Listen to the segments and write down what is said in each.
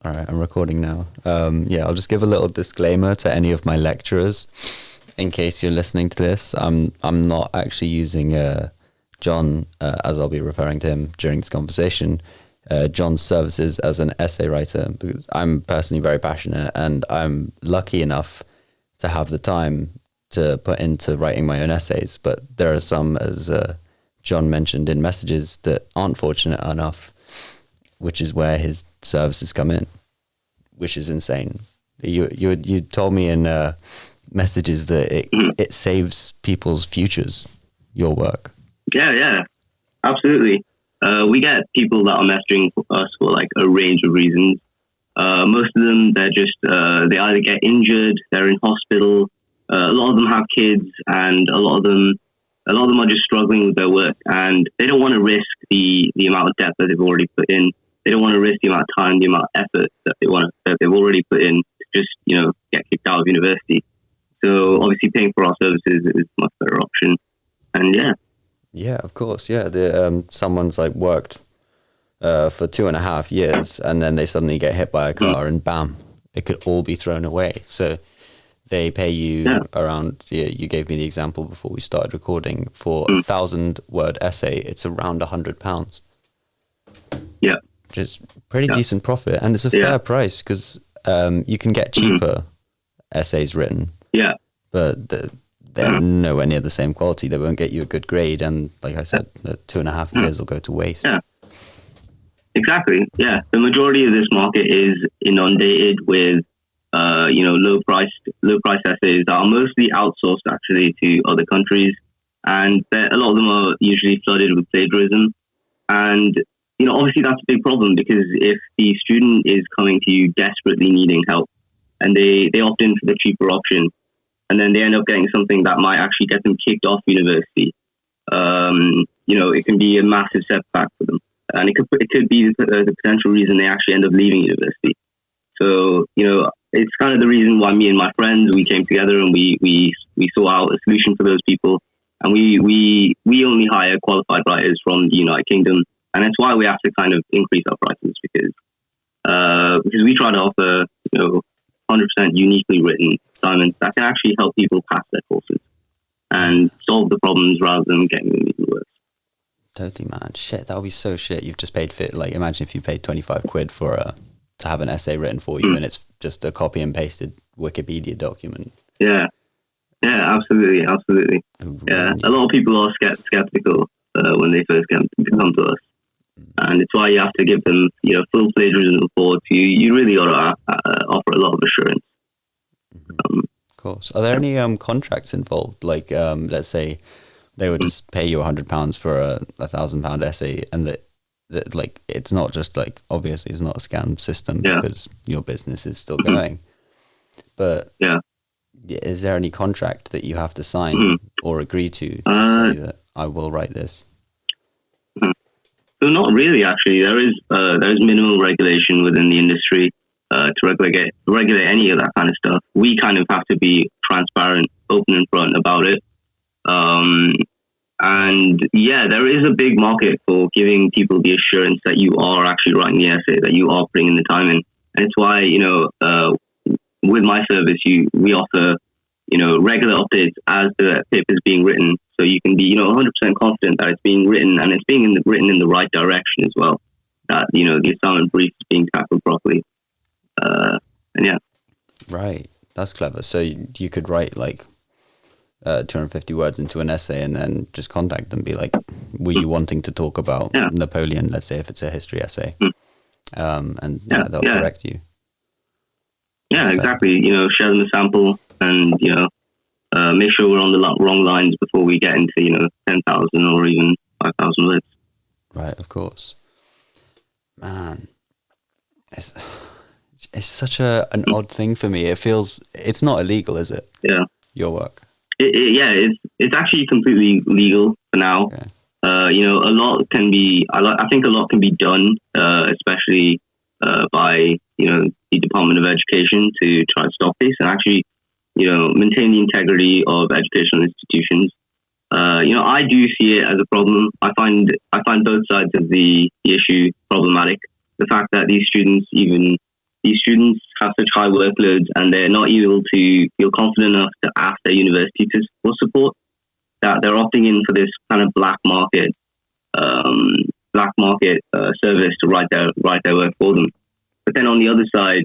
All right, I'm recording now. Yeah, I'll just give a little disclaimer to any of my lecturers in case you're listening to this. I'm not actually using John, as I'll be referring to him during this conversation, John's services as an essay writer, because I'm personally very passionate and I'm lucky enough to have the time to put into writing my own essays. But there are some, as John mentioned in messages, that aren't fortunate enough, which is where his services come in, which is insane. You told me in messages that it saves people's futures, your work. Yeah, absolutely. We get people that are messaging us for like a range of reasons. Most of them, they're just, they either get injured, they're in hospital, a lot of them have kids, and a lot of them are just struggling with their work, and they don't want to risk the amount of debt that they've already put in. They don't want to risk the amount of time, the amount of effort that they've already put in to just, get kicked out of university. So obviously paying for our services is a much better option. And yeah, of course. Yeah. Someone's like worked for 2.5 years and then they suddenly get hit by a car and bam, it could all be thrown away. So they pay you around, you gave me the example before we started recording, for 1,000-word essay, it's around £100. Yeah. Which is pretty decent profit, and it's a fair price because you can get cheaper essays written. Yeah. But they're nowhere near the same quality. They won't get you a good grade, and like I said, the 2.5 years will go to waste. Yeah. Exactly. Yeah. The majority of this market is inundated with, low priced essays that are mostly outsourced actually to other countries, and a lot of them are usually flooded with plagiarism. And obviously that's a big problem, because if the student is coming to you desperately needing help and they opt in for the cheaper option, and then they end up getting something that might actually get them kicked off university, it can be a massive setback for them. And it could be the potential reason they actually end up leaving university. So, it's kind of the reason why me and my friends, we came together and we saw out a solution for those people. And we only hire qualified writers from the United Kingdom. And that's why we have to kind of increase our prices, because we try to offer, 100% uniquely written assignments that can actually help people pass their courses and solve the problems rather than getting them even worse. Totally, man. Shit, that would be so shit. You've just paid like, imagine if you paid 25 quid for to have an essay written for you and it's just a copy and pasted Wikipedia document. Yeah, absolutely. Yeah, a lot of people are skeptical when they first come to us. And it's why you have to give them, full plagiarism report. You really got to offer a lot of assurance. Of course. Are there any contracts involved? Like, let's say they would just pay you £100 for a £1,000 essay, and that like it's not just like, obviously it's not a scam system because your business is still going. But is there any contract that you have to sign or agree to say that I will write this? So not really, actually. There is minimal regulation within the industry to regulate any of that kind of stuff. We kind of have to be transparent, open and front about it. And there is a big market for giving people the assurance that you are actually writing the essay, that you are putting in the time in. And it's why, with my service, we offer, regular updates as the paper is being written. So you can be, 100% confident that it's being written, and it's being written in the right direction as well. That, the assignment brief is being tackled properly. Right. That's clever. So you could write like 250 words into an essay and then just contact them, be like, were you wanting to talk about Napoleon, let's say, if it's a history essay? And they'll correct you. Yeah, that's exactly. Share them a sample and, make sure we're on the wrong lines before we get into, 10,000 or even 5,000 words. Right, of course. Man, it's such an odd thing for me. It's not illegal, is it? Yeah. Your work? It's actually completely legal for now. Okay. A lot can be, I think a lot can be done, especially by, the Department of Education to try to stop this and actually, maintain the integrity of educational institutions. I do see it as a problem. I find both sides of the issue problematic. The fact that these students even these students have such high workloads and they're not able to feel confident enough to ask their university for support, that they're opting in for this kind of service to write their work for them. But then on the other side,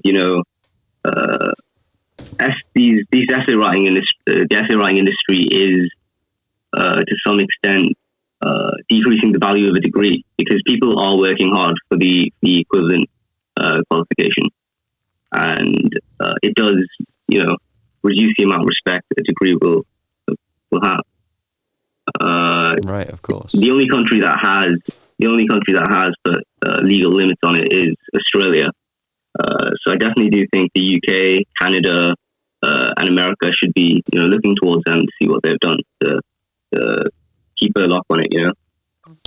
these essay writing the essay writing industry is to some extent decreasing the value of a degree, because people are working hard for the equivalent qualification, and it does reduce the amount of respect a degree will have. Right, of course. The only country that has put legal limits on it is Australia. So I definitely do think the UK, Canada, and America should be looking towards them to see what they've done to keep a lock on it.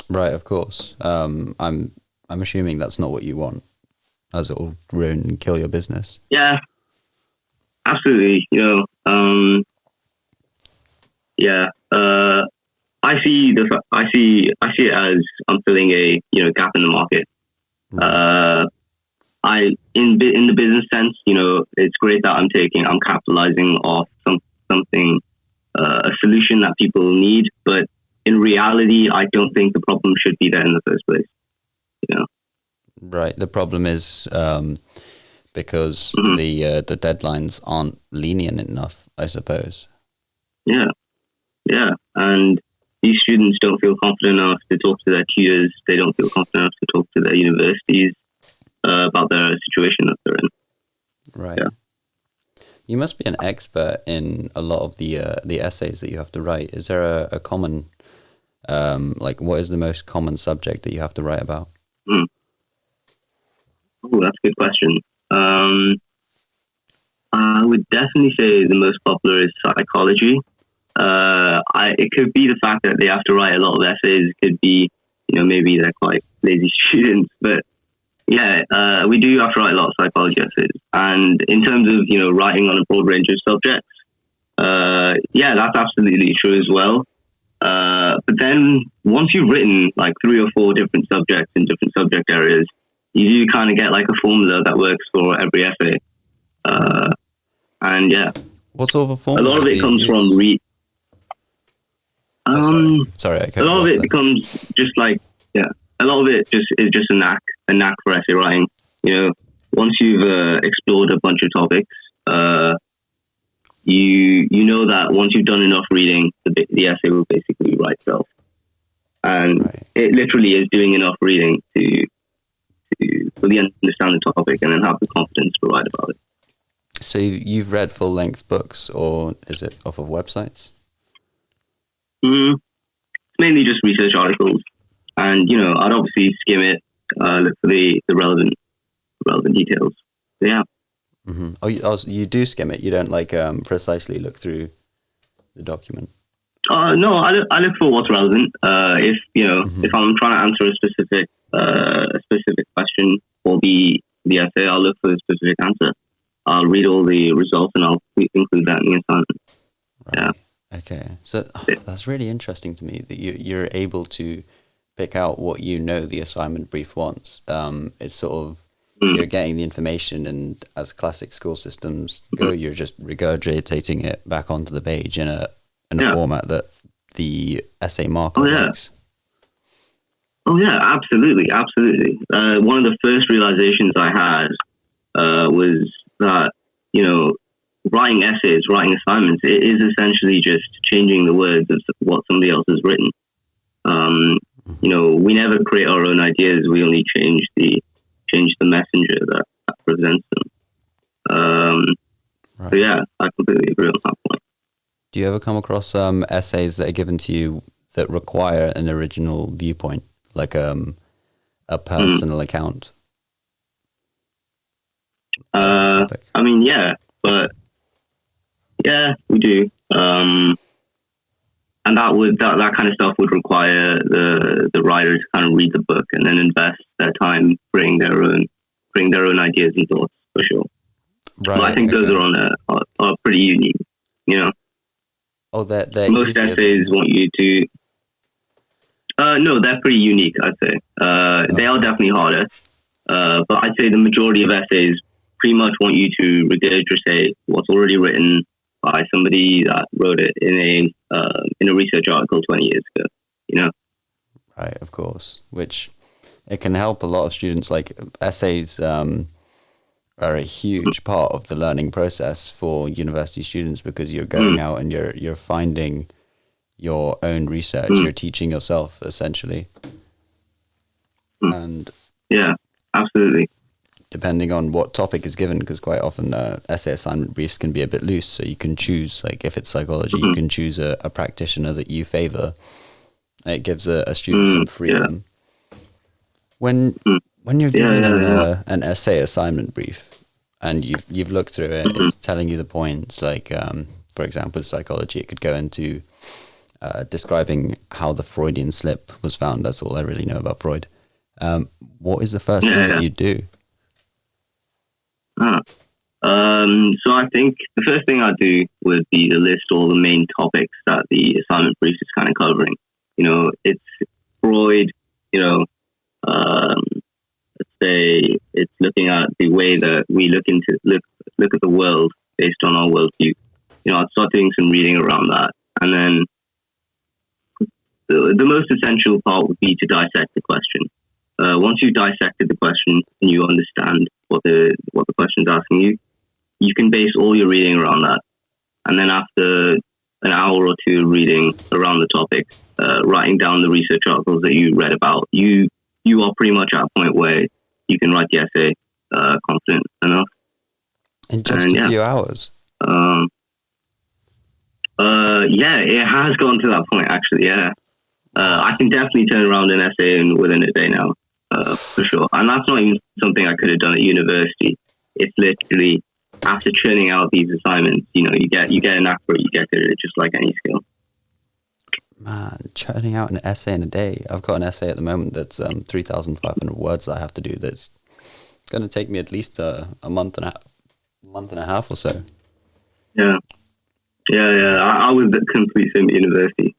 Right, of course. I'm assuming that's not what you want, as it will ruin and kill your business. Yeah, absolutely. I see it as I'm filling a gap in the market. In the business sense, it's great that I'm capitalizing off something, a solution that people need, but in reality, I don't think the problem should be there in the first place. Right. The problem is because the deadlines aren't lenient enough, I suppose. Yeah, and these students don't feel confident enough to talk to their tutors. They don't feel confident enough to talk to their universities about their situation that they're in. Right. Yeah. You must be an expert in a lot of the essays that you have to write. Is there a common, what is the most common subject that you have to write about? Oh, that's a good question. I would definitely say the most popular is psychology. It could be the fact that they have to write a lot of essays. It could be, maybe they're quite lazy students. But yeah, we do have to write a lot of psychology essays. And in terms of, writing on a broad range of subjects, that's absolutely true as well. But then once you've written like 3 or 4 different subjects in different subject areas, you do kind of get like a formula that works for every essay. And yeah. What sort of a formula? A lot of it comes from sorry, a lot of it becomes just like, a lot of it is just a knack for essay writing. Once you've explored a bunch of topics, you know that once you've done enough reading, the essay will basically write itself. And it literally is doing enough reading to fully understand the topic and then have the confidence to write about it. So you've read full-length books, or is it off of websites? It's mainly just research articles, and I'd obviously skim it, look for the relevant details. So, yeah. Mm-hmm. Oh, you do skim it. You don't precisely look through the document. No, I look for what's relevant. If I'm trying to answer a specific question for the essay, I'll look for the specific answer. I'll read all the results and I'll include that in the assignment. Right. Yeah. Okay. So that's really interesting to me that you're able to pick out what the assignment brief wants. It's sort of you're getting the information, and as classic school systems go, you're just regurgitating it back onto the page in a format that the essay marker likes. Oh yeah, absolutely. One of the first realizations I had was that writing essays, writing assignments, it is essentially just changing the words of what somebody else has written. We never create our own ideas. We only change the messenger that presents them. So yeah, I completely agree on that point. Do you ever come across essays that are given to you that require an original viewpoint, like a personal account? We do. And that kind of stuff would require the writer to kind of read the book and then invest their time bring their own ideas and thoughts, for sure. Right. But I think those are pretty unique, Oh, they're most essays want you to. No, they're pretty unique, I'd say. They are definitely harder, but I'd say the majority of essays pretty much want you to regurgitate what's already written by somebody that wrote it in a research article 20 years ago. You know. Right, of course. Which it can help a lot of students. Like essays are a huge part of the learning process for university students, because you're going out and you're finding your own research. You're teaching yourself essentially. And yeah, absolutely. Depending on what topic is given, because quite often essay assignment briefs can be a bit loose, so you can choose, like if it's psychology, you can choose a practitioner that you favor. It gives a student some freedom. When you're given an essay assignment brief and you've looked through it, it's telling you the points, like for example, psychology, it could go into describing how the Freudian slip was found. That's all I really know about Freud. What is the first thing that you do? So I think the first thing I'd do would be to list all the main topics that the assignment brief is kind of covering. You know, it's Freud, you know, let's say it's looking at the way that we look at the world based on our worldview. You know, I'd start doing some reading around that. And then the most essential part would be to dissect the question. Once you've dissected the question and you understand what the question's asking you, you can base all your reading around that. And then after an hour or two reading around the topic, writing down the research articles that you read about, you are pretty much at a point where you can write the essay confident enough. In just a few hours? Yeah, it has gone to that point, actually, yeah. I can definitely turn around an essay within a day now, for sure. And that's not even something I could have done at university. It's literally, after churning out these assignments, you know, you get a knack for it, you get good at it just like any skill. Man, churning out an essay in a day. I've got an essay at the moment that's 3,500 words that I have to do. That's going to take me at least a month and a half or so. Yeah. I was at complete sim at university.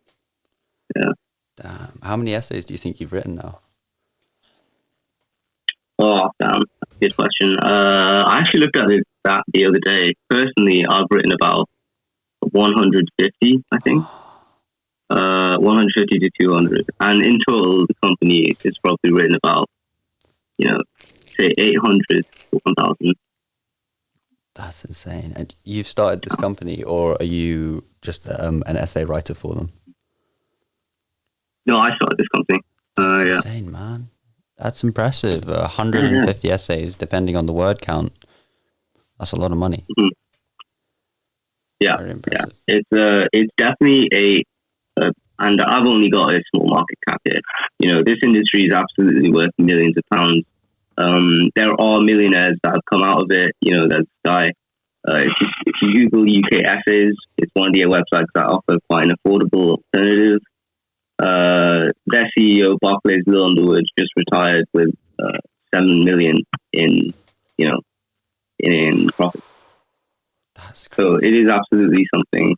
Yeah. Damn. How many essays do you think you've written now? Oh, damn. That's a good question. I actually looked at that the other day. Personally, I've written about 150, I think. 150 to 200. And in total, the company is probably written about, you know, say 800 to 1,000. That's insane. And you've started this company, or are you just an essay writer for them? No, I started this company. That's insane, man. That's impressive. 150 essays, depending on the word count. That's a lot of money. Mm-hmm. Yeah, very impressive. Yeah. It's definitely and I've only got a small market cap here. You know, this industry is absolutely worth millions of pounds. There are millionaires that have come out of it. You know, there's this guy. If you Google UK essays, it's one of the websites that offer quite an affordable alternative. Their CEO, Barclays Lil Underwood, just retired with 7 million in profit. That's crazy. So it is absolutely something,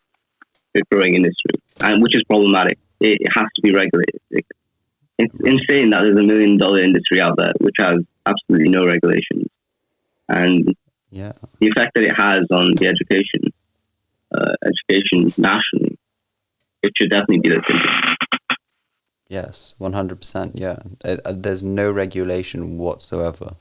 a growing industry, and which is problematic. It has to be regulated. It's insane that there's $1 million industry out there which has absolutely no regulations, and the effect that it has on the education nationally, it should definitely be looked into. Yes, 100%. Yeah, there's no regulation whatsoever.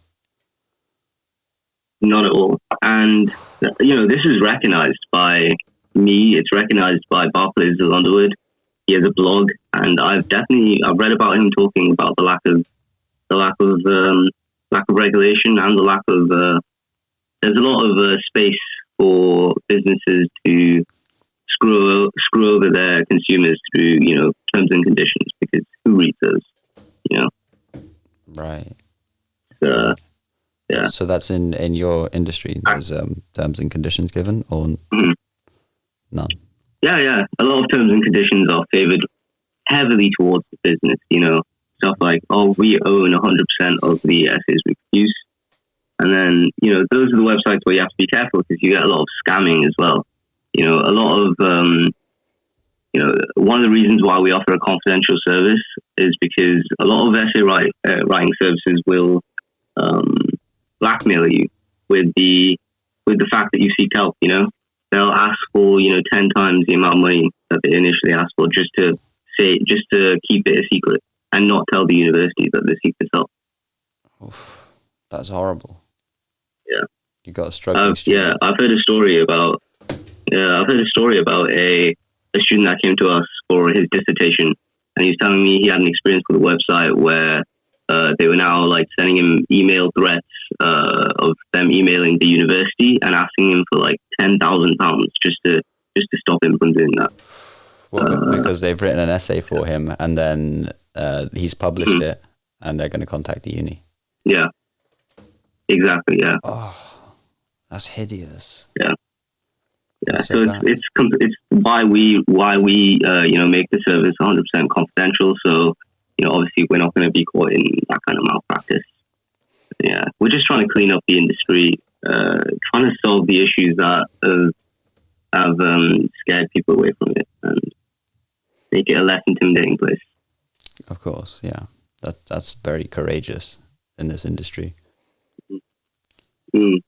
Not at all. And you know, this is recognized by me. It's recognized by Barclays Lil Underwood. He has a blog, and I've read about him talking about the lack of regulation and the lack of there's a lot of space for businesses to screw over their consumers through, you know, terms and conditions, because who reads those, you know? Right. Yeah. So that's in your industry. There's terms and conditions given, or none? Yeah. A lot of terms and conditions are favored heavily towards the business. You know, stuff like, oh, we own 100% of the essays we produce, and then, you know, those are the websites where you have to be careful, because you get a lot of scamming as well. You know, a lot of you know, one of the reasons why we offer a confidential service is because a lot of essay writing services will blackmail you with the fact that you seek help. They'll ask for 10 times the amount of money that they initially asked for just to keep it a secret and not tell the university that they seek this help. Oof, that's horrible. Yeah, You got a struggling student. Yeah, I've heard a story about a student that came to us for his dissertation, and he was telling me he had an experience with a website where they were now like sending him email threats of them emailing the university and asking him for like £10,000 just to stop him from doing that. Well, because they've written an essay for him, and then he's published it, and they're going to contact the uni. Yeah, exactly. Yeah. Oh, that's hideous. Yeah. Yeah. So it's why we make the service 100% confidential. So obviously we're not going to be caught in that kind of malpractice. Yeah, we're just trying to clean up the industry, trying to solve the issues that have scared people away from it and make it a less intimidating place. Of course, yeah. That's very courageous in this industry. Mm.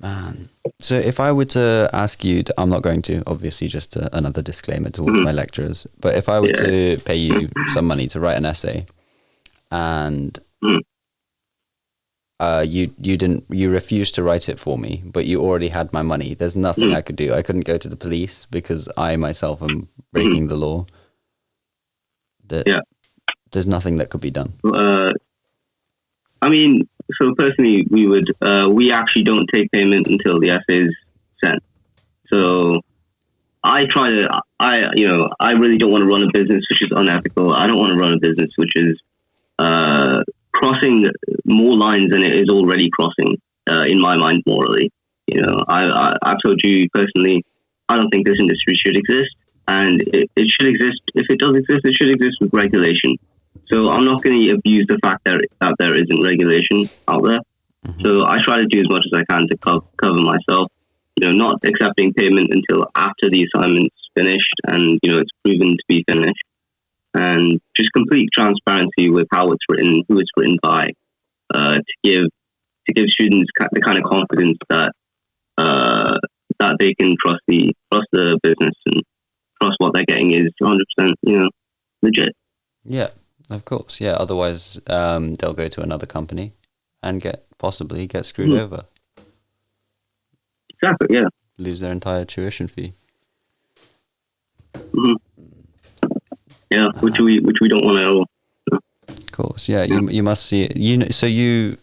Man. So if I were to ask you, I'm not going to, obviously, just another disclaimer towards my lecturers, but if I were to pay you some money to write an essay and you refused to write it for me, but you already had my money, there's nothing I could do. I couldn't go to the police because I myself am breaking the law. There's nothing that could be done. I mean, so personally, we actually don't take payment until the essay is sent. So I really don't want to run a business which is unethical. I don't want to run a business which is crossing more lines than it is already crossing, in my mind, morally. I've told you personally, I don't think this industry should exist, and it should exist. If it does exist, it should exist with regulation. So I'm not going to abuse the fact that there isn't regulation out there. Mm-hmm. So I try to do as much as I can to cover myself, not accepting payment until after the assignment's finished and, it's proven to be finished. And just complete transparency with how it's written, who it's written by, to give students the kind of confidence that they can trust the business and trust what they're getting is 100%, legit. Yeah. Of course, yeah. Otherwise, they'll go to another company and possibly get screwed over. Exactly, yeah. Lose their entire tuition fee. Mm-hmm. Yeah, which we don't want at all. Of course, yeah. You must see it. So you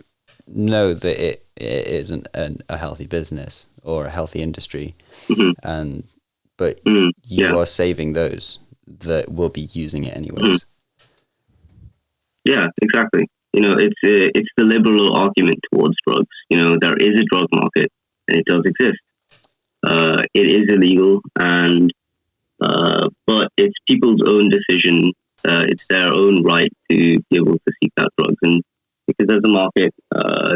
know that it isn't a healthy business or a healthy industry, but you are saving those that will be using it anyways. Yeah, exactly. It's the liberal argument towards drugs. There is a drug market, and it does exist. It is illegal, but it's people's own decision. It's their own right to be able to seek out drugs, and because there's a market,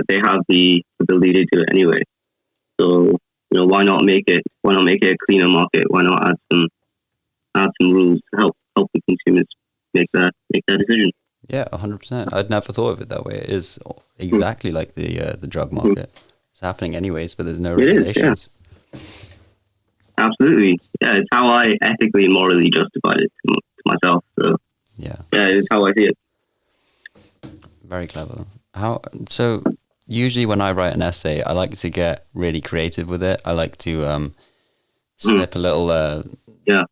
they have the ability to do it anyway. So, why not make it a cleaner market? Why not add some rules to help the consumers make that decision? Yeah, 100%. I'd never thought of it that way. It is exactly like the drug market. It's happening anyways, but there's no regulations. Yeah. Absolutely. Yeah, it's how I ethically and morally justified it to myself. So yeah, it's how I see it. Very clever. So usually when I write an essay, I like to get really creative with it. I like to slip a little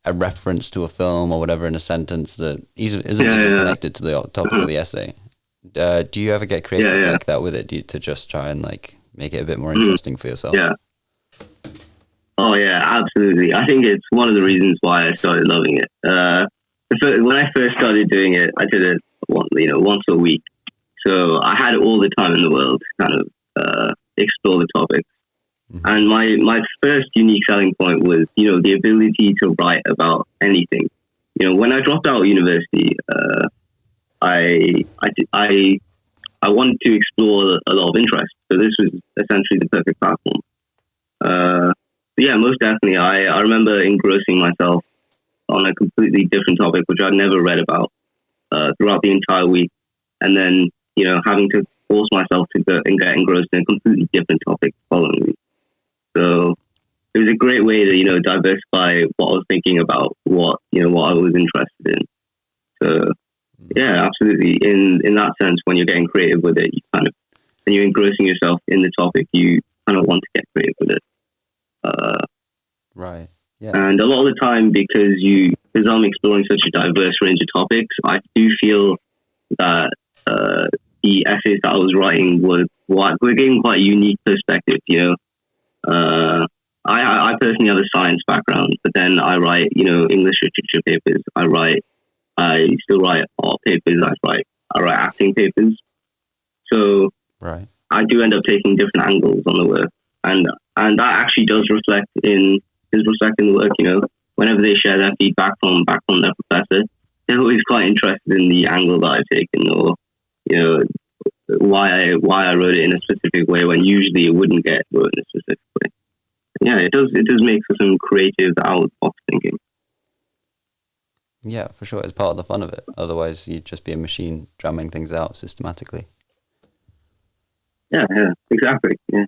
a reference to a film or whatever in a sentence that isn't even connected to the topic of the essay. Do you ever get creative like that with it? To just try and like make it a bit more interesting for yourself? Yeah. Oh yeah, absolutely. I think it's one of the reasons why I started loving it. When I first started doing it, I did it once a week. So I had all the time in the world to kind of explore the topic. And my first unique selling point was, the ability to write about anything. When I dropped out of university, I wanted to explore a lot of interest. So this was essentially the perfect platform. Most definitely. I remember engrossing myself on a completely different topic, which I'd never read about throughout the entire week. And then, having to force myself to go and get engrossed in a completely different topic following me. So it was a great way to, diversify what I was thinking about, what I was interested in. So yeah, absolutely. In that sense, when you're getting creative with it, and you're engrossing yourself in the topic, you kind of want to get creative with it. Right. Yeah. And a lot of the time, because I'm exploring such a diverse range of topics, I do feel that the essays that I was writing were giving quite a unique perspective. I personally have a science background, but then I write, English literature papers. I still write art papers. I write acting papers. So right. I do end up taking different angles on the work, and that actually does reflect in the work. Whenever they share their feedback from their professor, they're always quite interested in the angle that I've taken, or why I wrote it in a specific way when usually it wouldn't get wrote in a specific way. Yeah, it does make for some creative out of the box thinking. Yeah, for sure. It's part of the fun of it. Otherwise, you'd just be a machine drumming things out systematically. Yeah, exactly. Yeah.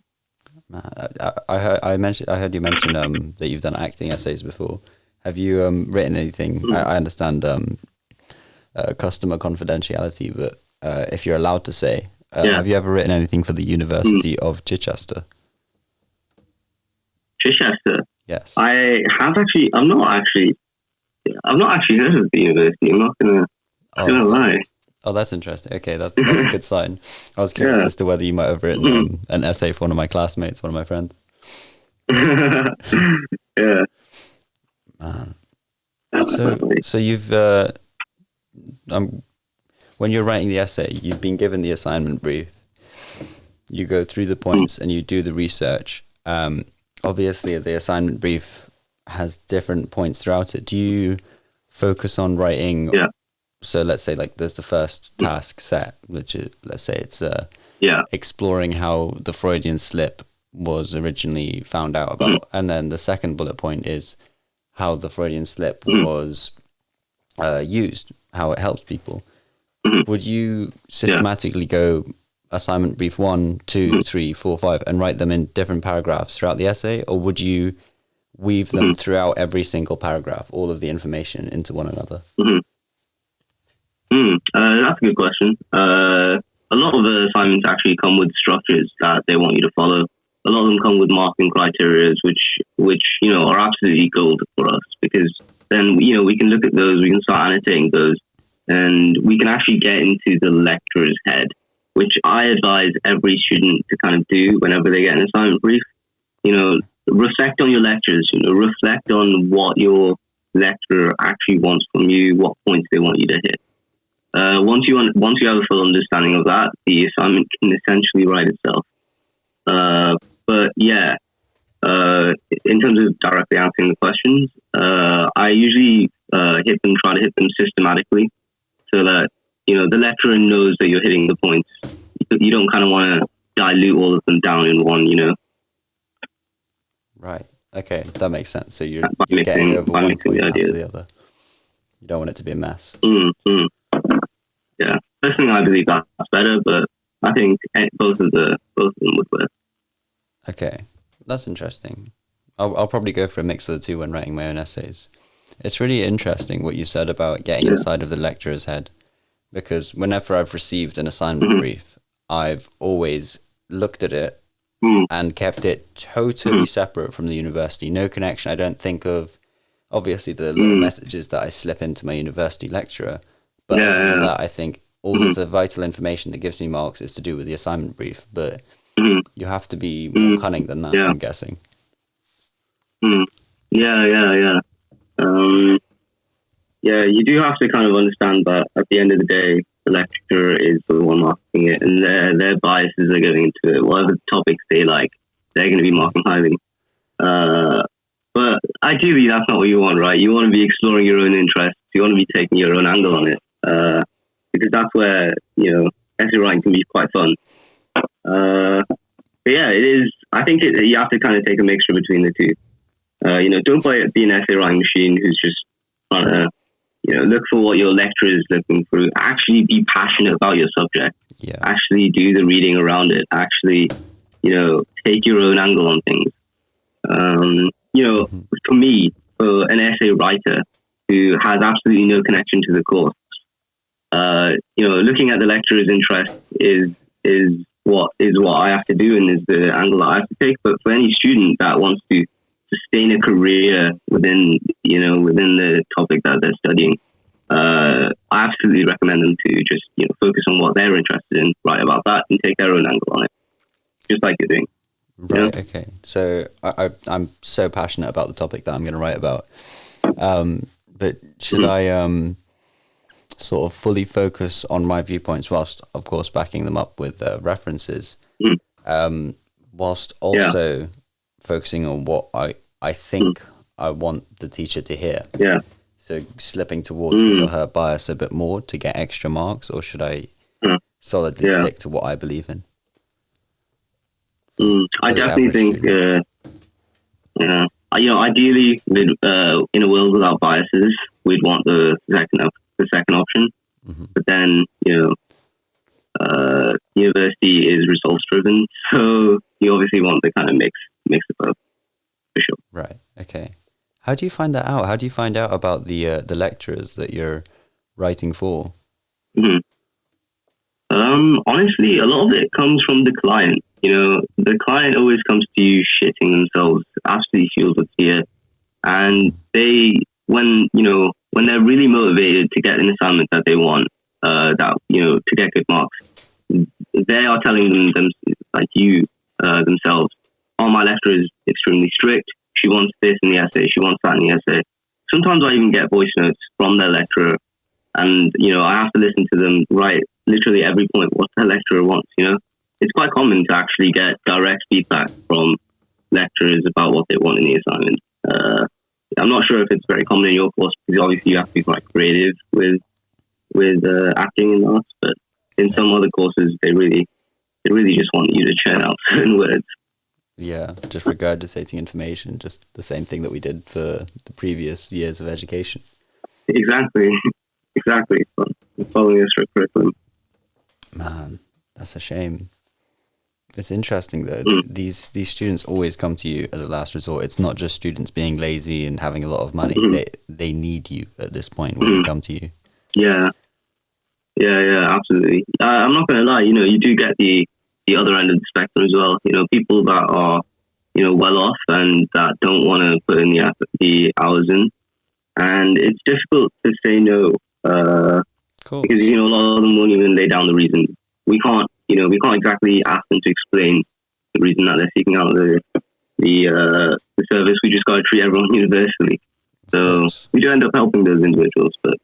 I heard you mention that you've done acting essays before. Have you written anything? Mm-hmm. I understand customer confidentiality, but if you're allowed to say, have you ever written anything for the University of Chichester? Chichester. Yes. I have actually. I've not actually heard of the university. I'm not gonna lie. Oh, that's interesting. Okay, that's a good sign. I was curious as to whether you might have written an essay for one of my classmates, one of my friends. Yeah. Man. So you've when you're writing the essay, you've been given the assignment brief. You go through the points and you do the research. Obviously, the assignment brief has different points throughout it. Do you focus on writing? Yeah. So let's say like there's the first task set, which is, let's say it's exploring how the Freudian slip was originally found out about. And then the second bullet point is how the Freudian slip was used, how it helps people. Would you systematically go assignment brief 1, 2, 3, 4, 5 and write them in different paragraphs throughout the essay? Or would you weave them throughout every single paragraph, all of the information into one another? That's a good question. A lot of the assignments actually come with structures that they want you to follow. A lot of them come with marking criteria, which are absolutely gold for us, because then we can look at those, we can start annotating those, and we can actually get into the lecturer's head, which I advise every student to kind of do whenever they get an assignment brief. Reflect on your lectures. Reflect on what your lecturer actually wants from you, what points they want you to hit. Once you have a full understanding of that, the assignment can essentially write itself. But yeah, in terms of directly answering the questions, I usually try to hit them systematically, so that the lecturer knows that you're hitting the points. You don't kind of want to dilute all of them down in one. Right. Okay, that makes sense. So you're getting over one point after the other. You don't want it to be a mess. Yeah, personally, I believe that's better, but I think both of them would work. Okay, that's interesting. I'll probably go for a mix of the two when writing my own essays. It's really interesting what you said about getting inside of the lecturer's head, because whenever I've received an assignment brief, I've always looked at it and kept it totally separate from the university. No connection. I don't think of, obviously, the little messages that I slip into my university lecturer. But other than that, I think all of the vital information that gives me marks is to do with the assignment brief. But you have to be more cunning than that, I'm guessing. Yeah. You do have to kind of understand that at the end of the day, the lecturer is the one marking it, and their biases are going into it. Whatever topics they like, they're going to be marking highly. But ideally, that's not what you want, right? You want to be exploring your own interests. You want to be taking your own angle on it, because that's where essay writing can be quite fun. But yeah, it is. I think you have to kind of take a mixture between the two. Don't be an essay writing machine who's just trying to look for what your lecturer is looking through. Actually be passionate about your subject. Yeah. Actually do the reading around it. Actually, take your own angle on things. For me, for an essay writer who has absolutely no connection to the course, looking at the lecturer's interest is what I have to do and is the angle that I have to take. But for any student that wants to sustain a career within the topic that they're studying, I absolutely recommend them to just focus on what they're interested in, write about that, and take their own angle on it, just like you're doing. Right. Okay. So I'm so passionate about the topic that I'm going to write about. But should I sort of fully focus on my viewpoints whilst, of course, backing them up with references, whilst also focusing on what I think I want the teacher to hear? Yeah. So slipping towards his or her bias a bit more to get extra marks, or should I solidly stick to what I believe in? I definitely think, ideally, in a world without biases, we'd want the second option. But then, university is results driven, so you obviously want the kind of mix of both, for sure. Right. Okay. How do you find that out? How do you find out about the lecturers that you're writing for? Honestly, a lot of it comes from the client. The client always comes to you shitting themselves, absolutely filled with fear, and when they're really motivated to get an assignment that they want, to get good marks, they are telling them themselves, "Oh, my lecturer is extremely strict. She wants this in the essay. She wants that in the essay." Sometimes I even get voice notes from their lecturer, and I have to listen to them write literally every point what the lecturer wants. It's quite common to actually get direct feedback from lecturers about what they want in the assignment. I'm not sure if it's very common in your course because obviously you have to be quite creative with acting and that, but in some other courses they really just want you to churn out certain words. Yeah, just regurgitating information, just the same thing that we did for the previous years of education. Exactly. Following a strict curriculum. Man, that's a shame. It's interesting though. These students always come to you as a last resort. It's not just students being lazy and having a lot of money. They need you at this point when they come to you. Yeah, absolutely. I'm not going to lie. You do get the other end of the spectrum as well. People that are well off and that don't want to put in the hours in, and it's difficult to say no. Cool. Because a lot of them won't even lay down the reason. We can't exactly ask them to explain the reason that they're seeking out the service. We just got to treat everyone universally. So we do end up helping those individuals, but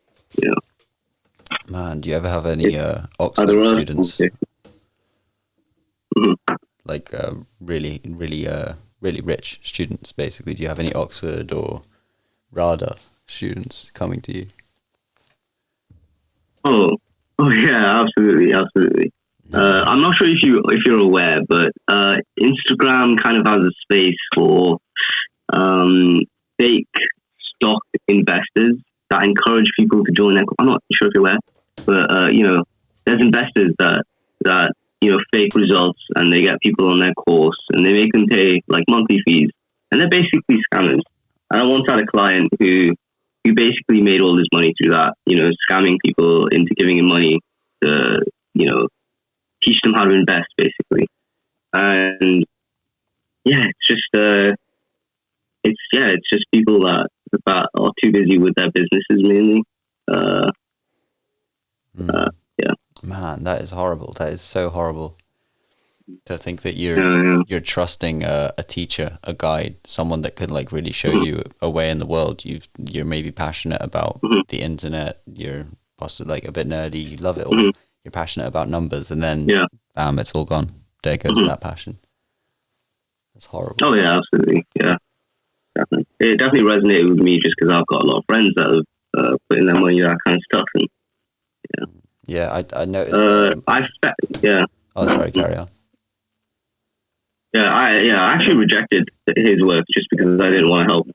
Man, do you ever have any Oxford students? Like really rich students, basically? Do you have any Oxford or RADA students coming to you? Oh yeah, absolutely. I'm not sure if you're aware, but Instagram kind of has a space for fake stock investors that encourage people to join their. I'm not sure if you're aware, but there's investors that fake results and they get people on their course and they make them pay like monthly fees, and they're basically scammers. And I once had a client who basically made all his money through that, scamming people into giving him money to, teach them how to invest, basically. And it's just people that are too busy with their businesses mainly. Man, that is horrible. That is so horrible. To think that you're trusting a teacher, a guide, someone that could like really show you a way in the world. You're maybe passionate about the internet. You're possibly like a bit nerdy. You love it all. You're passionate about numbers, and then bam, it's all gone. There goes that passion. That's horrible. Oh yeah, absolutely. Yeah, definitely. It definitely resonated with me just because I've got a lot of friends that have put in their money in that kind of stuff, and yeah, I noticed. Oh, sorry, carry on. Yeah, I actually rejected his work just because I didn't want to help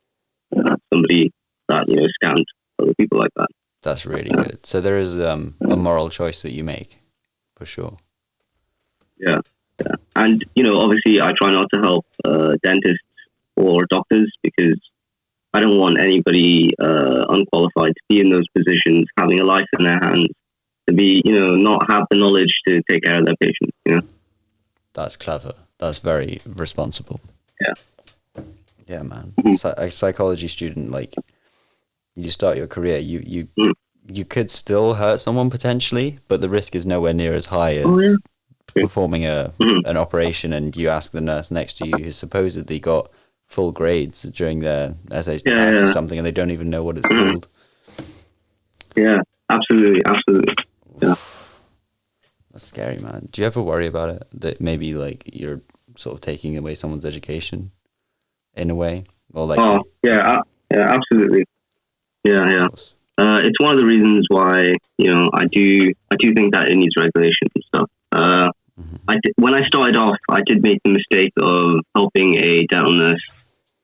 somebody that scammed other people like that. That's really good. So there is a moral choice that you make, for sure. Yeah, yeah. And obviously, I try not to help dentists or doctors because I don't want anybody unqualified to be in those positions, having a life in their hands, to be not have the knowledge to take care of their patients. That's clever. That's very responsible. Yeah. Yeah, man. Mm-hmm. A psychology student, like, you start your career, you Mm. you could still hurt someone potentially, but the risk is nowhere near as high Oh as yeah. performing Mm-hmm. an operation, and you ask the nurse next to you who supposedly got full grades during their essays to Yeah, pass or yeah. something, and they don't even know what it's Mm-hmm. called. Yeah, absolutely, absolutely. Yeah. That's scary, man. Do you ever worry about it? That maybe like you're sort of taking away someone's education in a way, or like? Oh yeah, yeah, absolutely. Yeah, yeah. It's one of the reasons why I do think that it needs regulation and stuff. When I started off, I did make the mistake of helping a dental nurse,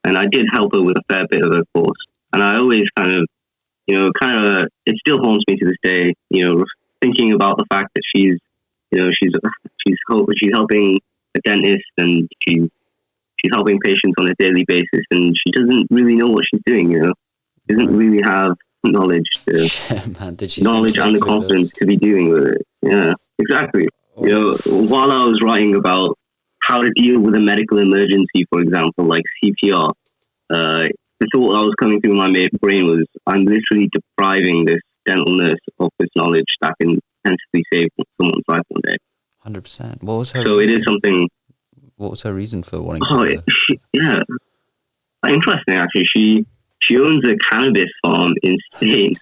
and I did help her with a fair bit of her course. And I always it still haunts me to this day. Thinking about the fact that she's helping a dentist, and she's helping patients on a daily basis, and she doesn't really know what she's doing. She doesn't really have knowledge Yeah, man. Did she knowledge and the confidence to be dealing with it. Yeah, exactly. While I was writing about how to deal with a medical emergency, for example, like CPR, the thought that was coming through my brain was, I'm literally depriving this dental nurse of this knowledge that can potentially save someone's life one day. 100%. What was her? So reason? it is something. What was her reason for wanting to? Yeah, interesting. Actually, she owns a cannabis farm in Spain,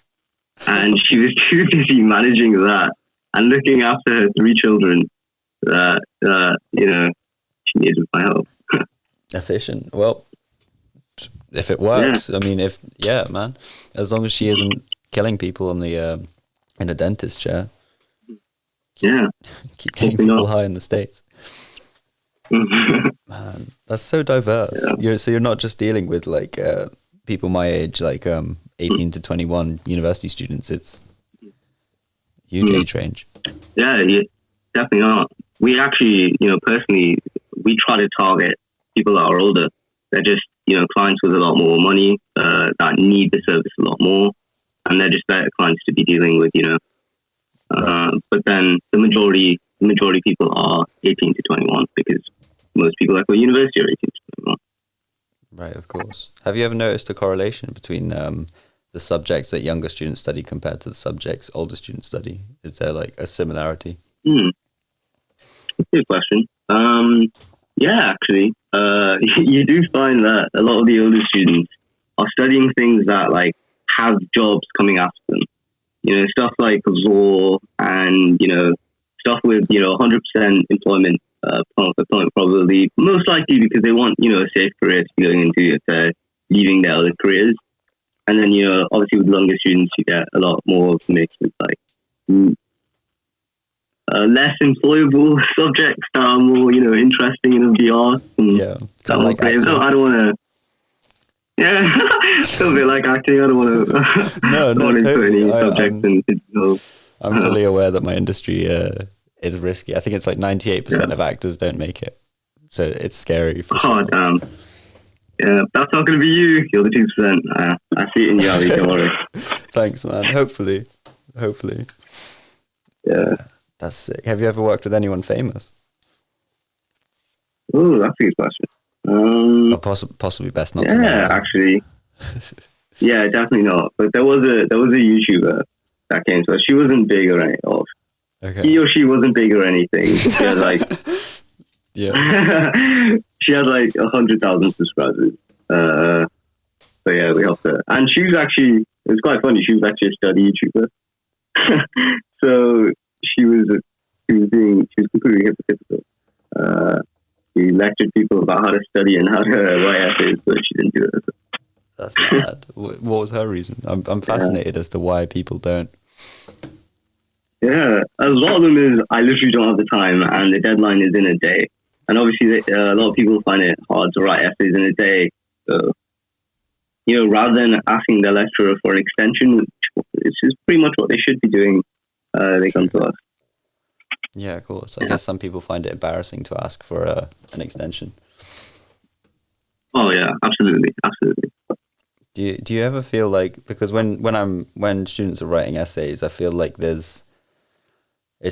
and she was too busy managing that and looking after her 3 children that she needed my help. Efficient. Well, if it works, yeah. I mean, man, as long as she isn't killing people in the in a dentist chair. Keep getting people high in the States. Man, that's so diverse. Yeah. You're not just dealing with like people my age, like 18 to 21 university students. It's huge age range. Yeah, definitely not. We actually, personally, we try to target people that are older. They're just, clients with a lot more money that need the service a lot more, and they're just better clients to be dealing with, Right. But then the majority people are 18 to 21 because most people that go to university are 18 to 21. Right, of course. Have you ever noticed a correlation between the subjects that younger students study compared to the subjects older students study? Is there like a similarity? Good question. Yeah, actually, you do find that a lot of the older students are studying things that like have jobs coming after them. Stuff like law and stuff with 100% employment probability, most likely because they want a safe career to be going into if they're leaving their other careers. And then obviously with younger students you get a lot more of a mix with like less employable subjects that are more interesting in the arts and kind of like acting. I don't want to. Yeah, it's a bit like acting. I don't want to. No, totally. I'm in. fully aware that my industry is risky. I think it's like 98% of actors don't make it, so it's scary. For sure. Damn. Yeah, that's not going to be you. You're the 2%. I see it in you, Ali. Don't worry. Thanks, man. Hopefully. Yeah. That's sick. Have you ever worked with anyone famous? Oh, that's a good question. Possibly best not to know. Yeah, actually. Yeah, definitely not. But there was a YouTuber that came to us. She wasn't big or anything. Okay. He or she wasn't big or anything. She had like she had like 100,000 subscribers. So yeah, we helped her. And she was actually, it was quite funny. She was actually a study YouTuber. So she was completely hypocritical. She lectured people about how to study and how to write essays, but she didn't do it. That's mad. What was her reason? I'm fascinated as to why people don't. Yeah, a lot of them is I literally don't have the time, and the deadline is in a day. And obviously, a lot of people find it hard to write essays in a day. So rather than asking the lecturer for an extension, which is pretty much what they should be doing, they come to us. Yeah, of course. I guess some people find it embarrassing to ask for an extension. Oh yeah, absolutely. Do you ever feel like, because when students are writing essays, I feel like it's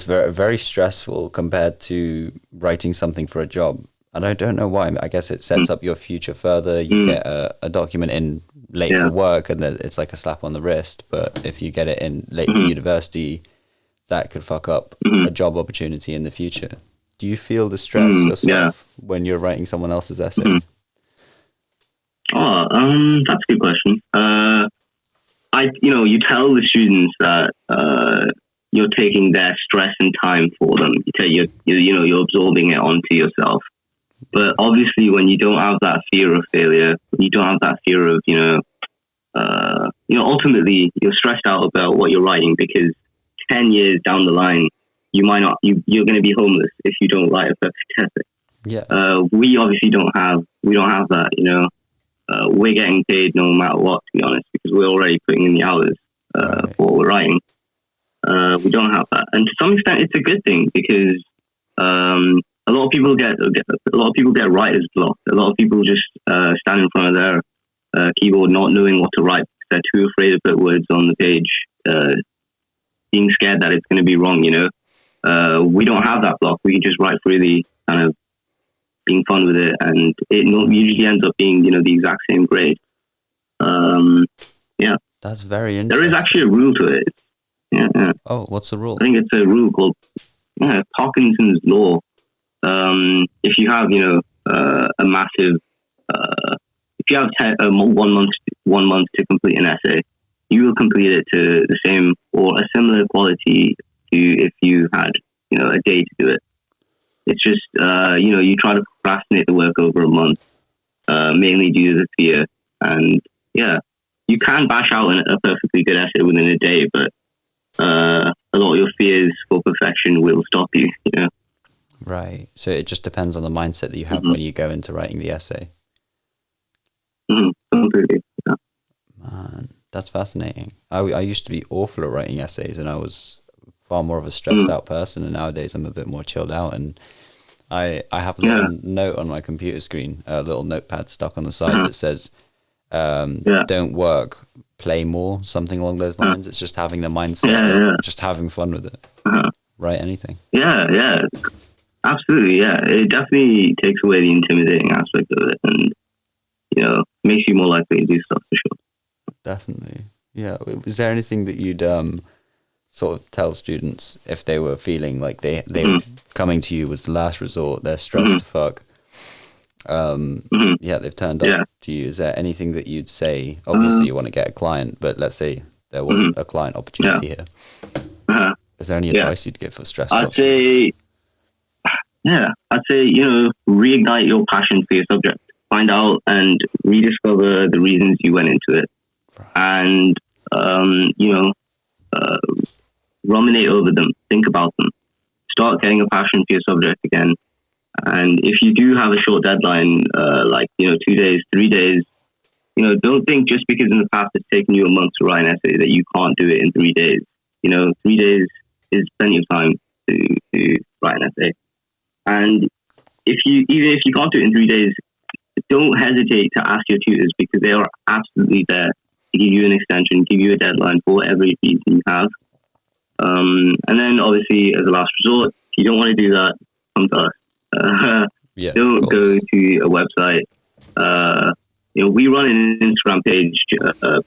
very stressful compared to writing something for a job. And I don't know why. I guess it sets up your future further. You get a document in late for work, and then it's like a slap on the wrist. But if you get it in late for university, that could fuck up a job opportunity in the future. Do you feel the stress yourself when you're writing someone else's essay? Oh, that's a good question. You tell the students that you're taking their stress and time for them. You're absorbing it onto yourself. But obviously, when you don't have that fear of failure, you don't have that fear of ultimately you're stressed out about what you're writing, because 10 years down the line, you're going to be homeless if you don't write a perfect essay. Yeah. We obviously don't have that. We're getting paid no matter what, to be honest, because we're already putting in the hours for what we're writing. We don't have that, and to some extent, it's a good thing, because a lot of people get writer's block. A lot of people just stand in front of their keyboard not knowing what to write. They're too afraid to put words on the page, being scared that it's going to be wrong. We don't have that block. We can just write freely, kind of being fun with it, and it usually ends up being the exact same grade. Yeah, that's very interesting. There is actually a rule to it. Yeah. Oh, what's the rule? I think it's a rule called Parkinson's law. If you have a massive, if you have 1 month to complete an essay, you will complete it to the same or a similar quality to if you had a day to do it. It's just you try to procrastinate the work over a month, mainly due to the fear. And you can bash out a perfectly good essay within a day, but a lot of your fears for perfection will stop you. Right. So it just depends on the mindset that you have when you go into writing the essay. Completely. Yeah. Man, that's fascinating. I used to be awful at writing essays, and I was far more of a stressed out person, and nowadays I'm a bit more chilled out, and I have a little note on my computer screen, a little notepad stuck on the side that says don't work, play more, something along those lines. It's just having the mindset of just having fun with it. Write anything. Yeah, absolutely. Yeah, it definitely takes away the intimidating aspect of it, and makes you more likely to do stuff, for sure. Definitely. Yeah. Is there anything that you'd sort of tell students if they were feeling like they were coming to you was the last resort, they're stressed to fuck, they've turned up to you? Is there anything that you'd say? Obviously you want to get a client, but let's say there wasn't a client opportunity here. Is there any advice you'd give for stressed? I'd say reignite your passion for your subject. Find out and rediscover the reasons you went into it, and ruminate over them, think about them, start getting a passion for your subject again. And if you do have a short deadline, 2 days, 3 days, don't think just because in the past it's taken you a month to write an essay that you can't do it in 3 days. 3 days is plenty of time to write an essay. And even if you can't do it in 3 days, don't hesitate to ask your tutors, because they are absolutely there to give you an extension, give you a deadline for whatever reason you have. And then obviously, as a last resort, if you don't want to do that, come to us. Don't go to a website. We run an Instagram page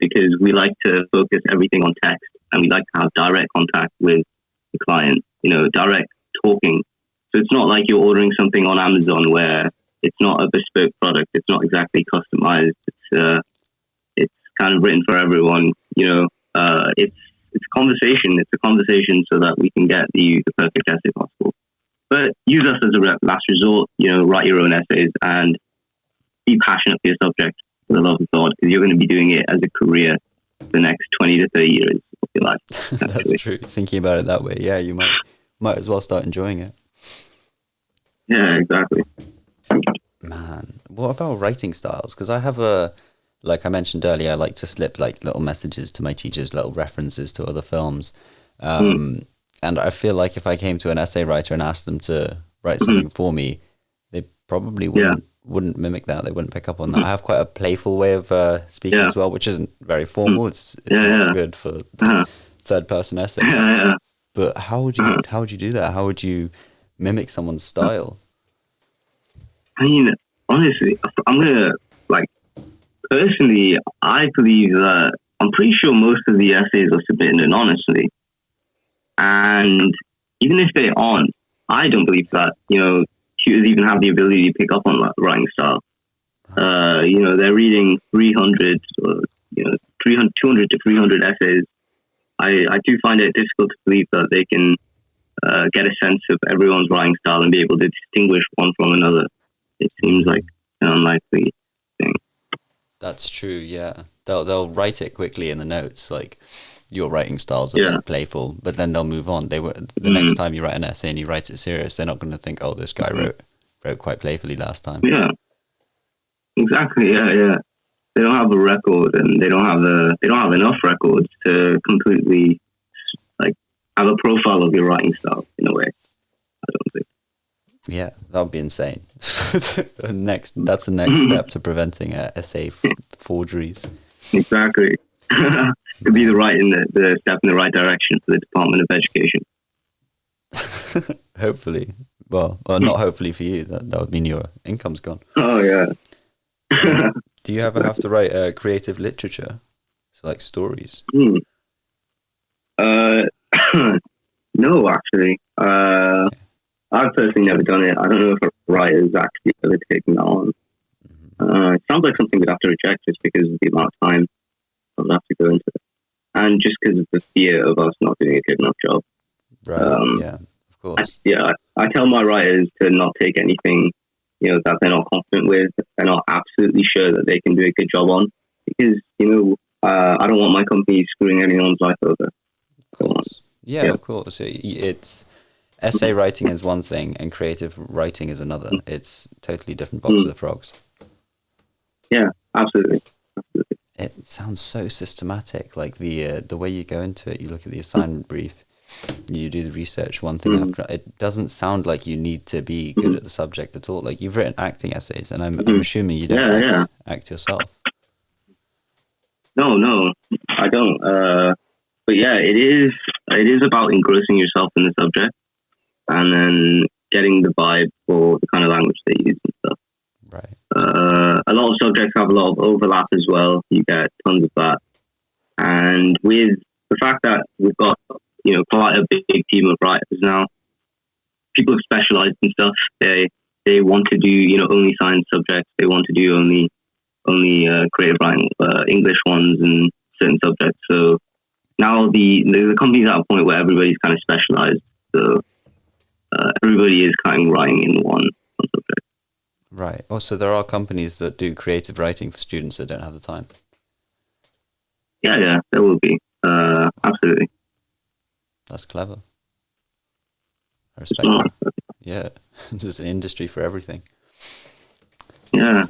because we like to focus everything on text, and we like to have direct contact with the client, direct talking. So it's not like you're ordering something on Amazon where it's not a bespoke product. It's not exactly customized. It's kind of written for everyone. It's a conversation. It's a conversation so that we can get the perfect essay possible. But use us as a last resort. Write your own essays and be passionate for your subject for the love of God, because you're going to be doing it as a career for the next 20 to 30 years of your life. That's true. Thinking about it that way, you might as well start enjoying it. Yeah, exactly. Man, what about writing styles? Because I have a like I mentioned earlier, I like to slip like little messages to my teachers, little references to other films. Mm. And I feel like if I came to an essay writer and asked them to write Mhm. something for me, they probably Yeah. wouldn't mimic that. They wouldn't pick up on that. Mhm. I have quite a playful way of speaking Yeah. as well, which isn't very Mm. formal. It's Yeah. not Yeah. good for Uh-huh. third person essays. Yeah. Yeah. But Uh-huh. how would you do that? How would you mimic someone's style? I mean, honestly, I'm gonna like personally. I believe that I'm pretty sure most of the essays are submitted anonymously, and even if they aren't, I don't believe that tutors even have the ability to pick up on that writing style. They're reading 300 or 300, 200 to 300 essays. I do find it difficult to believe that they can get a sense of everyone's writing style and be able to distinguish one from another. It seems like an unlikely thing. That's true. Yeah, they'll write it quickly in the notes, like your writing style's a Yeah. bit playful, but then they'll move on. The next Mm. time you write an essay and you write it serious, they're not going to think, oh, this guy Mm. wrote quite playfully last time. Yeah. Exactly. Yeah. Yeah. They don't have a record, and they don't have enough records to completely like have a profile of your writing style in a way. I don't think. Yeah, that would be insane. That's the next step to preventing essay forgeries. Exactly. It'd be the step in the right direction for the Department of Education. Hopefully. Well, not hopefully for you. That would mean your income's gone. Oh yeah. Do you ever have to write creative literature? So like stories? Hmm. Uh, no, actually. I've personally never done it. I don't know if a writer has actually ever taken that on. It sounds like something we'd have to reject just because of the amount of time I would have to go into it. And just because of the fear of us not doing a good enough job. Right, yeah, of course. I tell my writers to not take anything, that they're not confident with, they're not absolutely sure that they can do a good job on. Because, I don't want my company screwing anyone's life over. Of course. Yeah, of course. It's essay writing is one thing and creative writing is another. It's totally different box of frogs. Yeah, absolutely. It sounds so systematic. Like the way you go into it, you look at the assignment brief, you do the research, one thing after. It doesn't sound like you need to be good at the subject at all. Like you've written acting essays, and I'm assuming you don't act yourself. No, I don't. But yeah, it is about engrossing yourself in the subject and then getting the vibe for the kind of language they use and stuff. Right. A lot of subjects have a lot of overlap as well. You get tons of that. And with the fact that we've got, quite a big team of writers now, people have specialized in stuff. They want to do, only science subjects. They want to do only creative writing, English ones and certain subjects. So now the company's at a point where everybody's kind of specialized. So everybody is kind of writing in one subject. Right. Oh, so there are companies that do creative writing for students that don't have the time. Yeah, there will be. Absolutely. That's clever. I respect that. Yeah, there's an industry for everything. Yeah.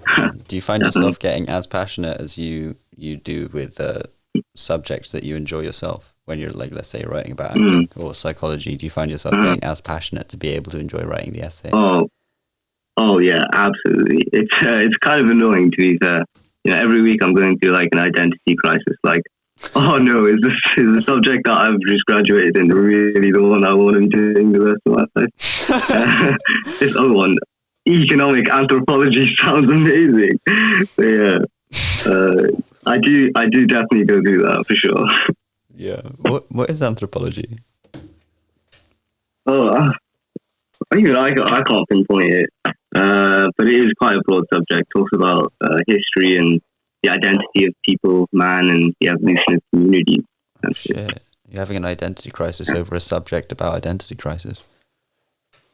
Do you find yourself getting as passionate as you do with subjects that you enjoy yourself when you're like, let's say, writing about acting or psychology? Do you find yourself getting as passionate to be able to enjoy writing the essay? Oh yeah, absolutely. It's kind of annoying to be fair. Every week I'm going through like an identity crisis. Like, oh no, is the subject that I've just graduated in really the one I want to be doing the rest of my life? This other one, economic anthropology, sounds amazing. So yeah, I do definitely go through that for sure. Yeah. What is anthropology? Oh, I can't pinpoint it, but it is quite a broad subject. Talks about history and the identity of people, man, and the evolution of communities. Oh, shit. You're having an identity crisis over a subject about identity crisis.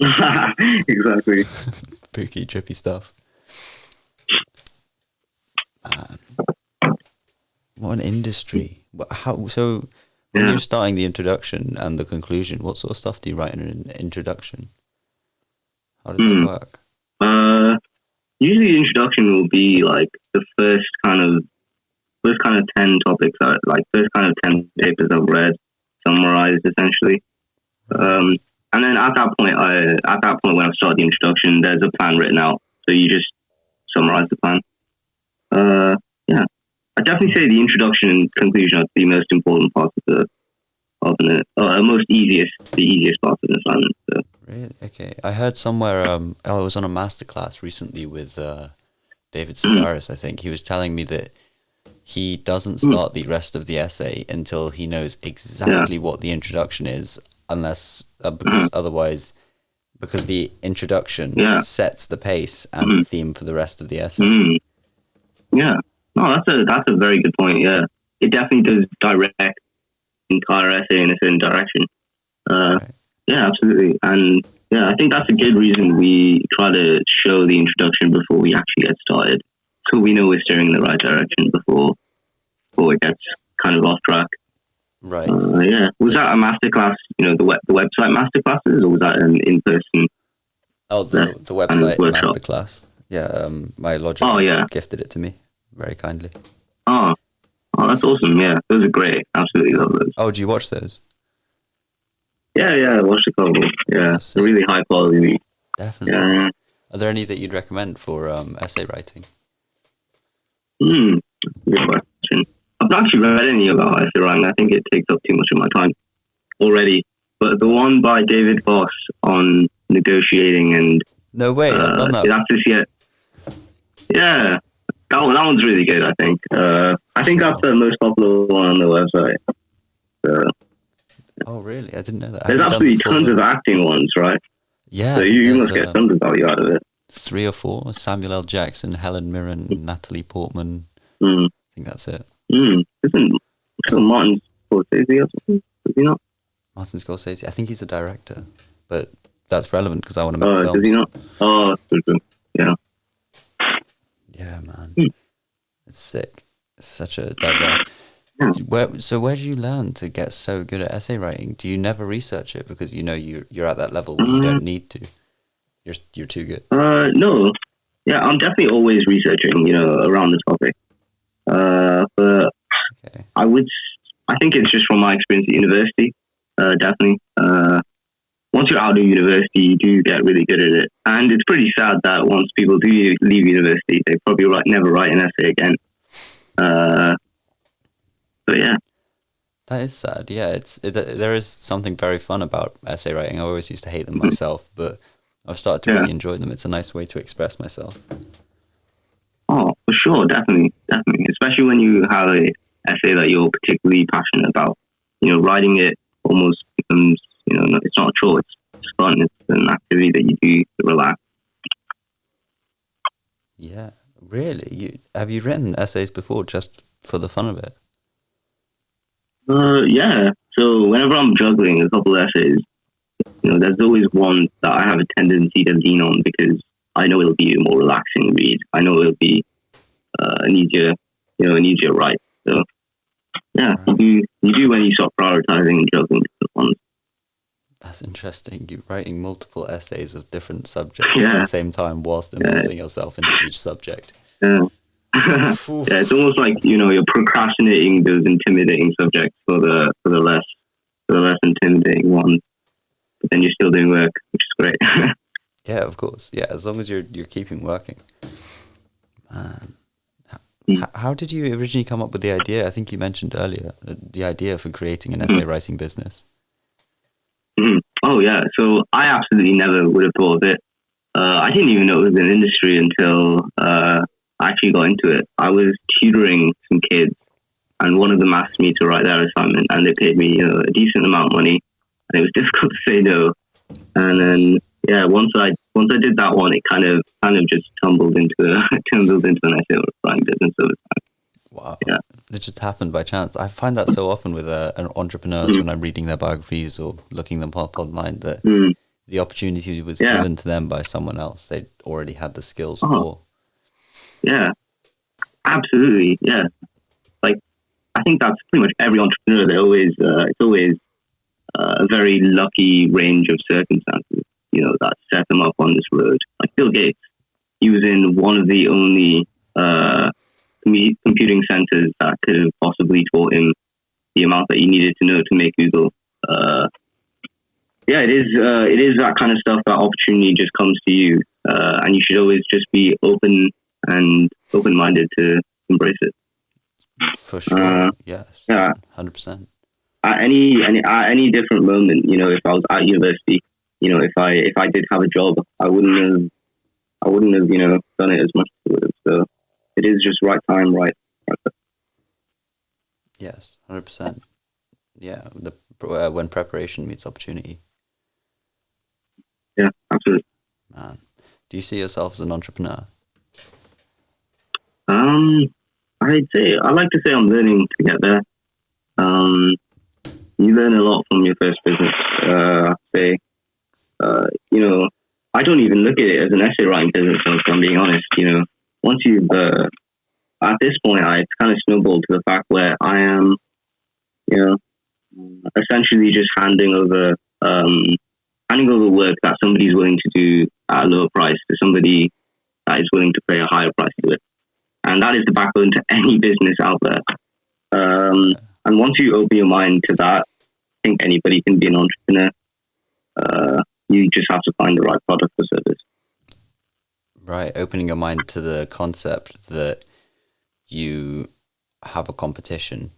Exactly. Spooky, trippy stuff. What an industry. So when you're starting the introduction and the conclusion, what sort of stuff do you write in an introduction? How does that work? Usually the introduction will be like the first kind of first kind of 10 topics, first kind of 10 papers I've read, summarized essentially. And then at that point when I start the introduction, there's a plan written out. So you just summarize the plan. Yeah, I definitely say the introduction and conclusion are the most important parts of the easiest part of the assignment. So. Really? Okay. I heard somewhere. I was on a masterclass recently with David Sedaris. I think he was telling me that he doesn't start the rest of the essay until he knows exactly what the introduction is, unless because otherwise, because the introduction sets the pace and the theme for the rest of the essay. Yeah, no, that's a very good point. Yeah, it definitely does direct the entire essay in a certain direction. Right. Yeah, absolutely, and yeah, I think that's a good reason we try to show the introduction before we actually get started, so we know we're steering in the right direction before it gets kind of off track. Right. Yeah. Was that a masterclass? The website masterclasses, or was that an in person? Oh, the website masterclass. Yeah. My logic gifted it to me very kindly. Oh, that's awesome. Yeah, those are great. Absolutely love those. Oh, do you watch those? Yeah, I watched a couple. Yeah, they're really high quality. Definitely. Yeah. Are there any that you'd recommend for essay writing? Good question. I've not actually read any about essay writing. I think it takes up too much of my time already. But the one by David Voss on negotiating and no way, I've done that. Yeah, that one's really good. I think. I think that's the most popular one on the website. Oh, really? I didn't know that. There's absolutely tons of acting ones, right? Yeah. So you must get tons of value out of it. 3 or 4: Samuel L. Jackson, Helen Mirren, Natalie Portman. I think that's it. Isn't Martin Scorsese or something? Is he not? Martin Scorsese. I think he's a director, but that's relevant because I want to make films. Does he not? Oh, yeah. Yeah, man. It's sick. It's such a diverse. Where do you learn to get so good at essay writing? Do you never research it because you're at that level where you don't need to? You're too good. No. Yeah, I'm definitely always researching, around the topic. But okay. I think it's just from my experience at university. Definitely. Once you're out of university, you do get really good at it. And it's pretty sad that once people do leave university, they probably never write an essay again. But yeah. That is sad. Yeah, there is something very fun about essay writing. I always used to hate them myself, but I've started to really enjoy them. It's a nice way to express myself. Oh, for sure, definitely. Especially when you have an essay that you're particularly passionate about. Writing it almost becomes, it's not a chore. It's fun. It's an activity that you do to relax. Yeah, really. Have you written essays before, just for the fun of it? Yeah. So whenever I'm juggling a couple of essays, there's always one that I have a tendency to lean on because I know it'll be a more relaxing read. I know it'll be an easier write. So yeah, you do when you start prioritizing and juggling different ones. That's interesting. You're writing multiple essays of different subjects at the same time whilst immersing yourself into each subject. Yeah. Yeah, it's almost like you're procrastinating those intimidating subjects for the less intimidating ones, but then you're still doing work, which is great. Yeah, of course. Yeah, as long as you're keeping working. Man, how did you originally come up with the idea? I think you mentioned earlier the idea for creating an essay writing business. Oh yeah, so I absolutely never would have thought of it. I didn't even know it was an industry until I actually got into it. I was tutoring some kids, and one of them asked me to write their assignment, and they paid me a decent amount of money, and it was difficult to say no. And then once I did that one, it kind of just tumbled into an essay writing business over time. Wow. Yeah. It just happened by chance. I find that so often with entrepreneurs when I'm reading their biographies or looking them up online, that the opportunity was given to them by someone else. They already had the skills for. Yeah, absolutely. Yeah. Like, I think that's pretty much every entrepreneur. It's always a very lucky range of circumstances, that set them up on this road. Like Bill Gates, he was in one of the only computing centers that could have possibly taught him the amount that he needed to know to make Google. It is that kind of stuff, that opportunity just comes to you, and you should always just be open-minded to embrace it. For sure, yes. Yeah, 100%. At any different moment, if I was at university, if I did have a job, I wouldn't have, done it as much as I would have. So it is just right time, right. Yes, 100%. Yeah, when preparation meets opportunity. Yeah, absolutely. Man, do you see yourself as an entrepreneur? I'd like to say I'm learning to get there. You learn a lot from your first business. I'd say, I don't even look at it as an essay writing business, if I'm being honest. Once you've, at this point, it's kind of snowballed to the fact where I am, essentially just handing over work that somebody's willing to do at a lower price to somebody that is willing to pay a higher price to it. And that is the backbone to any business out there. And once you open your mind to that, I think anybody can be an entrepreneur. You just have to find the right product or service. Right, opening your mind to the concept that you have a competition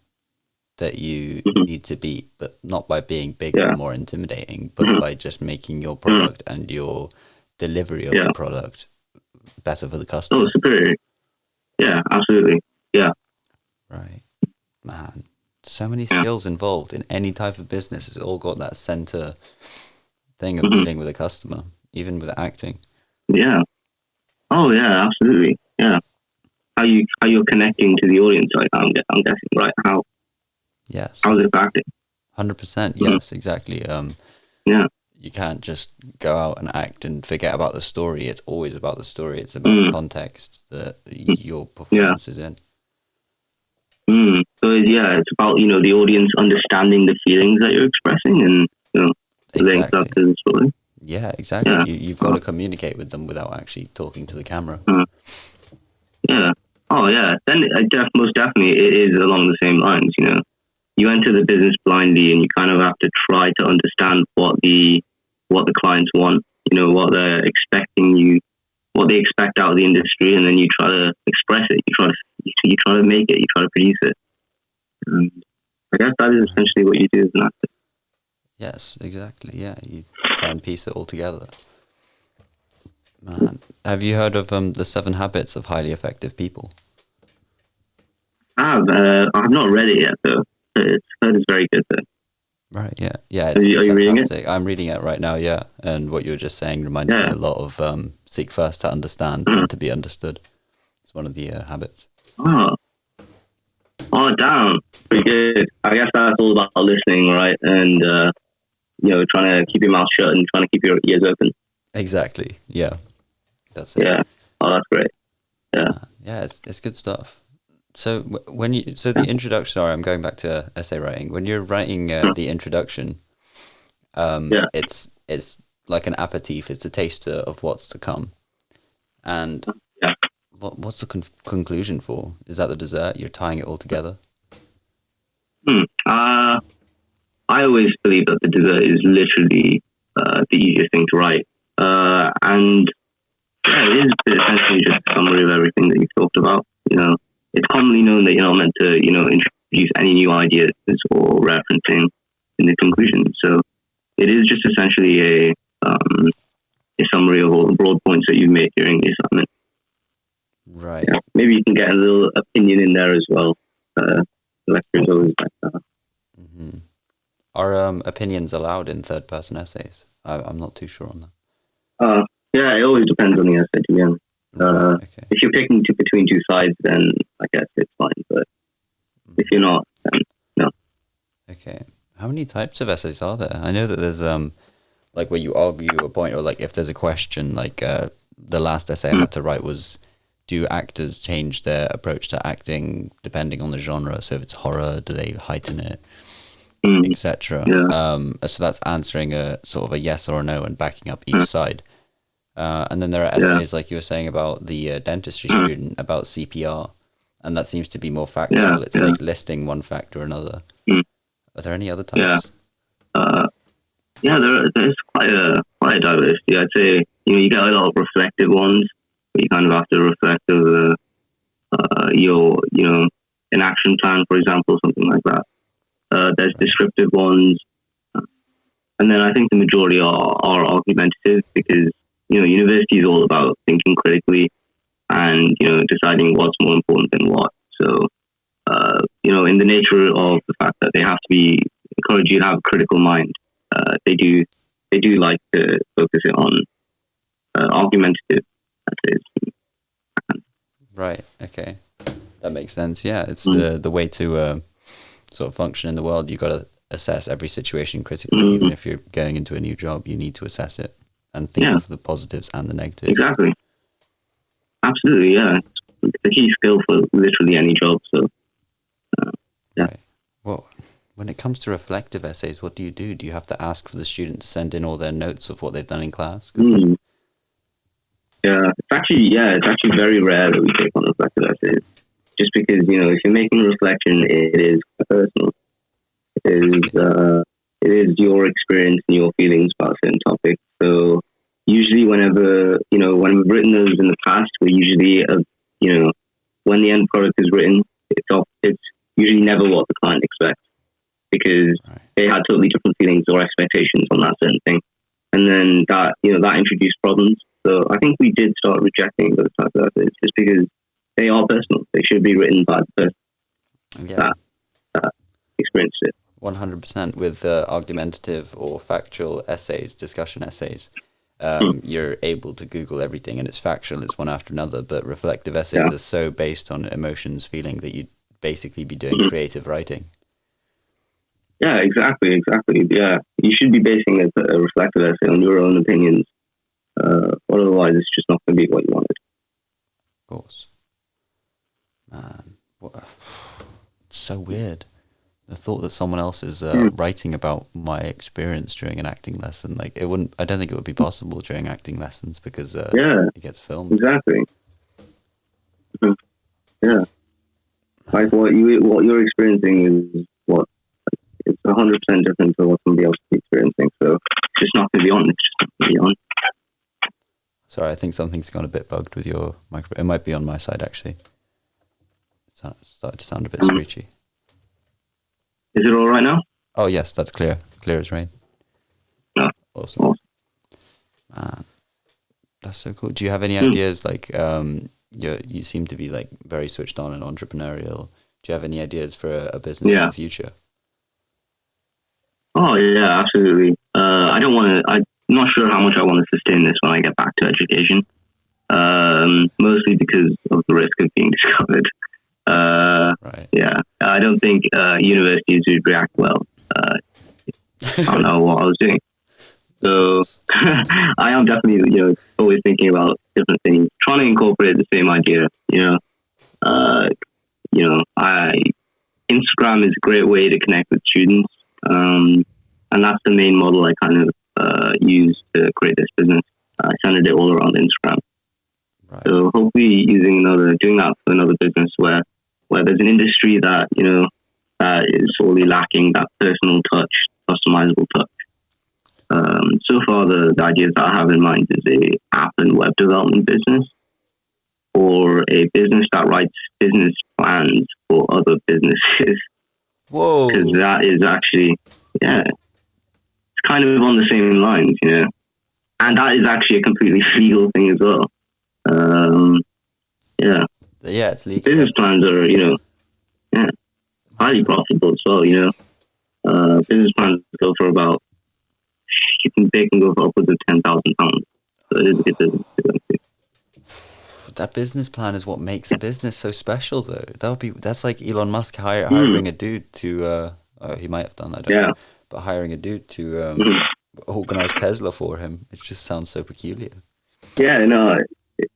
that you need to beat, but not by being bigger or more intimidating, but by just making your product and your delivery of the product better for the customer. Oh, superior. Yeah, absolutely. Yeah. Right. Man, so many skills involved in any type of business. It's all got that center thing of dealing with a customer, even with acting. Yeah. Oh, yeah, absolutely. Yeah. How you're connecting to the audience, like I'm guessing, right? Yes. How's it acting? 100%. Yes, exactly. Yeah. You can't just go out and act and forget about the story. It's always about the story. It's about the context that your performance is in. So it's about the audience understanding the feelings that you're expressing and relating that to the story. Yeah, exactly. Yeah. You've got to communicate with them without actually talking to the camera. Yeah. Oh yeah. Then most definitely it is along the same lines. You enter the business blindly, and you kind of have to try to understand what the clients want. What they're expecting what they expect out of the industry, and then you try to express it. You try to make it. You try to produce it. And I guess that is essentially what you do as an actor. Yes, exactly. Yeah, you try and piece it all together. Man, have you heard of the 7 Habits of Highly Effective People? I've not read it yet, though. It's heard it's very good, though. Right. Yeah. Yeah. Are you reading it? I'm reading it right now. Yeah, and what you were just saying reminded me a lot of seek first to understand and to be understood. It's one of the habits. Oh, damn, pretty good. I guess that's all about listening, right? And trying to keep your mouth shut and trying to keep your ears open. Exactly. Yeah, that's it. Yeah. Oh, that's great. Yeah. Yeah, it's good stuff. So the introduction. Sorry, I'm going back to essay writing. When you're writing the introduction, it's like an aperitif. It's a taster of what's to come. And what's the conclusion for? Is that the dessert? You're tying it all together. I always believe that the dessert is literally the easiest thing to write, and it is essentially just a summary of everything that you've talked about. It's commonly known that you're not meant to, introduce any new ideas or referencing in the conclusion. So it is just essentially a summary of all the broad points that you made during the assignment. Right. Yeah, maybe you can get a little opinion in there as well. Lectures always like that. Mm-hmm. Are opinions allowed in third-person essays? I'm not too sure on that. Yeah, it always depends on the essay, to be honest. Okay. If you're picking between two sides, then I guess it's fine. But if you're not, then no. Okay. How many types of essays are there? I know that there's like where you argue a point, or like if there's a question, like the last essay I had to write was, do actors change their approach to acting depending on the genre? So if it's horror, do they heighten it, etc.? Yeah. So that's answering a sort of a yes or a no and backing up each side. And then there are essays like you were saying about the dentistry student about CPR and that seems to be more Yeah, factual. It's yeah. like listing one fact or another. Mm. Are there any other Yeah. types? Yeah, there's quite a diversity. I'd say, you get a lot of reflective ones, where you kind of have to reflect over your, an action plan, for example, something like that. There's Right. descriptive ones, and then I think the majority are argumentative because, university is all about thinking critically and, deciding what's more important than what. So, in the nature of the fact that they have to encourage you to have a critical mind, they do like to focus it on argumentative essays. Right. Okay. That makes sense. Yeah, it's Mm. the way to sort of function in the world. You got to assess every situation critically. Even Mm. if you're going into a new job, you need to assess it and think Yeah, of the positives and the negatives. exactly. Absolutely, yeah. It's a key skill for literally any job. So, yeah. Right. Well, when it comes to reflective essays, what do you do? Do you have to ask for the student to send in all their notes of what they've done in class? Mm. Yeah, it's actually very rare that we take on reflective essays. Just because, if you're making a reflection, it is personal. It is your experience and your feelings about a certain topic. So usually when we've written those in the past, we're usually, when the end product is written, it's usually never what the client expects because Right. they had totally different feelings or expectations on that certain thing. And then that introduced problems. So I think we did start rejecting those types of essays just because they are personal. They should be written by the person Yeah. that experienced it. 100% with argumentative or factual essays, discussion essays. You're able to Google everything and it's factual, it's one after another, but reflective essays Yeah. are so based on emotions, feeling that you'd basically be doing Mhm. creative writing. Yeah, exactly. Yeah, you should be basing a reflective essay on your own opinions. Otherwise, it's just not going to be what you wanted. Of course. Man, it's so weird. The thought that someone else is writing about my experience during an acting lesson, like I don't think it would be possible during acting lessons because Yeah, it gets filmed. exactly. Mhm. Yeah, like what you're experiencing is what it's 100% different to what somebody else is experiencing. So it's just not going to be on. It's just not going to be on. Sorry, I think something's gone a bit bugged with your microphone. It might be on my side, actually. It's started to sound a bit screechy. Is it all right now? Oh, yes, that's clear. Clear as rain. No. Awesome. Awesome. Man, that's so cool. Do you have any Hmm. ideas, like, you seem to be, like, very switched on and entrepreneurial. Do you have any ideas for a business in Yeah. the future? Oh yeah, absolutely. I don't want to. I'm not sure how much I want to sustain this when I get back to education. Mostly because of the risk of being discovered. Right. Yeah, I don't think universities would react well. I don't know what I was doing. Of So course. I am definitely, always thinking about different things, trying to incorporate the same idea. Uh, I Instagram is a great way to connect with students, and that's the main model I kind of use to create this business. I centered it all around Instagram. Right. So hopefully doing that for another business where there's an industry that, that is sorely lacking that personal touch, customizable touch. So far the ideas that I have in mind is a app and web development business or a business that writes business plans for other businesses. Whoa. Because that is actually, yeah, it's kind of on the same lines, and that is actually a completely legal thing as well. Yeah. Yeah, it's legal. Business plans are, yeah, highly profitable as well, business plans go for about, they can go for upwards of £10,000. So it is a good business to go into. That business plan is what makes a business so special, though. That's like Elon Musk hiring a dude to, he might have done, I don't know, but hiring a dude to organize Tesla for him. It just sounds so peculiar. Yeah, no, it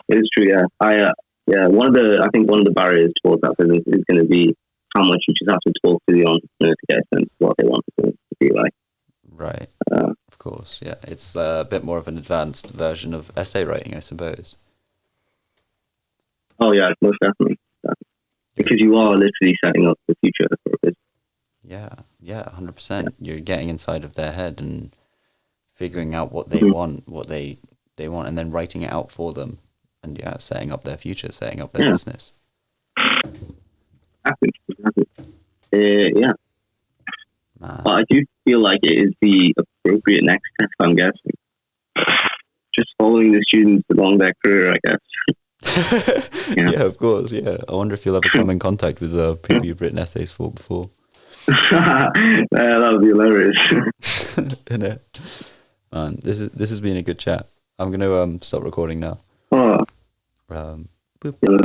is true. Yeah, I I think one of the barriers towards that business is going to be how much you just have to talk to the entrepreneur to get a sense of what they want it to be like. Right. Of course. Yeah, it's a bit more of an advanced version of essay writing, I suppose. Oh yeah, most definitely. because you are literally setting up the future for a business. Yeah, 100%. You're getting inside of their head and figuring out what they Mhm. want, what they want, and then writing it out for them, and yeah, setting up their future, setting up their Yeah, business. exactly. Yeah, but Man. I do feel like it is the appropriate next step. I'm guessing just following the students along their career. I guess. Yeah. Yeah, of course. Yeah, I wonder if you'll ever come in contact with people you've written essays for before. That would be hilarious. Innit? Man, this has been a good chat. I'm gonna stop recording now. Oh, Um, boop. yeah.